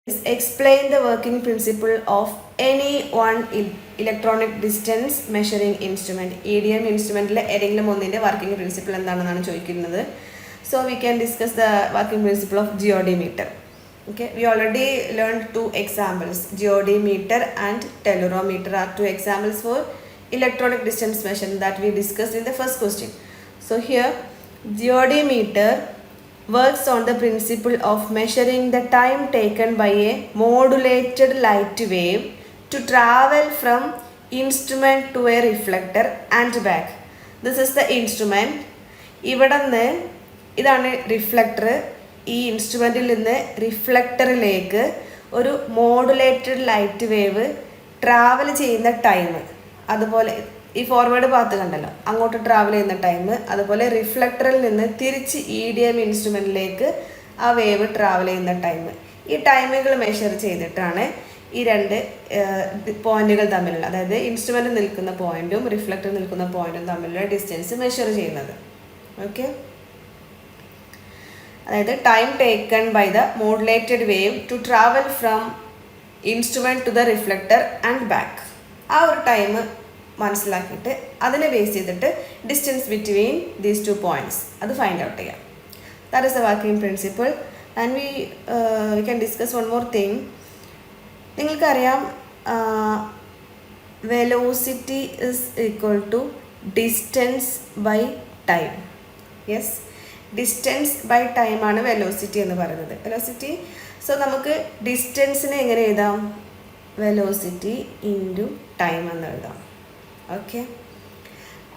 Explain the working principle of any one electronic distance measuring instrument. EDM instrumental ഏതെങ്കിലും ഒന്നിന്റെ working principle എന്താണെന്നാണ് ചോദിക്കുന്നത്. So we can discuss the working principle of geodemeter. Okay, we already learned two examples. Geodemeter and tellurimeter are two examples for electronic distance measurement that we discussed in the first question. So here geodemeter works on the principle of measuring the time taken by a modulated light wave to travel from instrument to a reflector and back. This is the instrument. ഇവിടുന്ന് ഇതാണ് reflector. ഈ ഇൻസ്ട്രുമെൻറ്റിൽ നിന്ന് റിഫ്ലക്ടറിലേക്ക് ഒരു modulated light wave travel ചെയ്യുന്ന time, അതുപോലെ ഈ forward path കണ്ടല്ലോ, അങ്ങോട്ട് ട്രാവൽ ചെയ്യുന്ന ടൈം, അതുപോലെ റിഫ്ലക്ടറിൽ നിന്ന് തിരിച്ച് EDM ഇൻസ്ട്രുമെൻറ്റിലേക്ക് ആ വേവ് ട്രാവൽ ചെയ്യുന്ന ടൈം, ഈ ടൈമുകൾ മെഷർ ചെയ്തിട്ടാണ് ഈ രണ്ട് പോയിന്റുകൾ തമ്മിലുള്ള, അതായത് ഇൻസ്ട്രുമെൻ്റ് നിൽക്കുന്ന പോയിന്റും റിഫ്ലക്ടർ നിൽക്കുന്ന പോയിന്റും തമ്മിലുള്ള ഡിസ്റ്റൻസ് മെഷർ ചെയ്യുന്നത്. ഓക്കെ, അതായത് time taken by the modulated wave to travel from instrument to the reflector and back. ആ ഒരു ടൈം മനസ്സിലാക്കിയിട്ട് അതിനെ ബേസ് ചെയ്തിട്ട് distance between these two points അത് ഫൈൻഡ് ഔട്ട് ചെയ്യാം. That is the working principle. And we can discuss one more thing. നിങ്ങൾക്കറിയാം velocity is equal to distance by time. Yes, distance by ടൈമാണ് velocity എന്ന് പറയുന്നത്. Velocity, so നമുക്ക് ഡിസ്റ്റൻസിനെ എങ്ങനെ എഴുതാം? Velocity into time എന്ന് എഴുതാം. ഓക്കെ,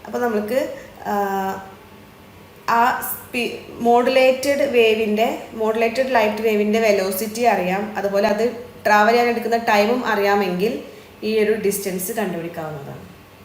അപ്പോൾ നമുക്ക് ആ മോഡുലേറ്റഡ് ലൈറ്റ് വേവിൻ്റെ വെലോസിറ്റി അറിയാം, അതുപോലെ അത് ട്രാവൽ ചെയ്യാൻ എടുക്കുന്ന ടൈമും അറിയാമെങ്കിൽ ഈ ഒരു ഡിസ്റ്റൻസ് കണ്ടുപിടിക്കാവുന്നതാണ്.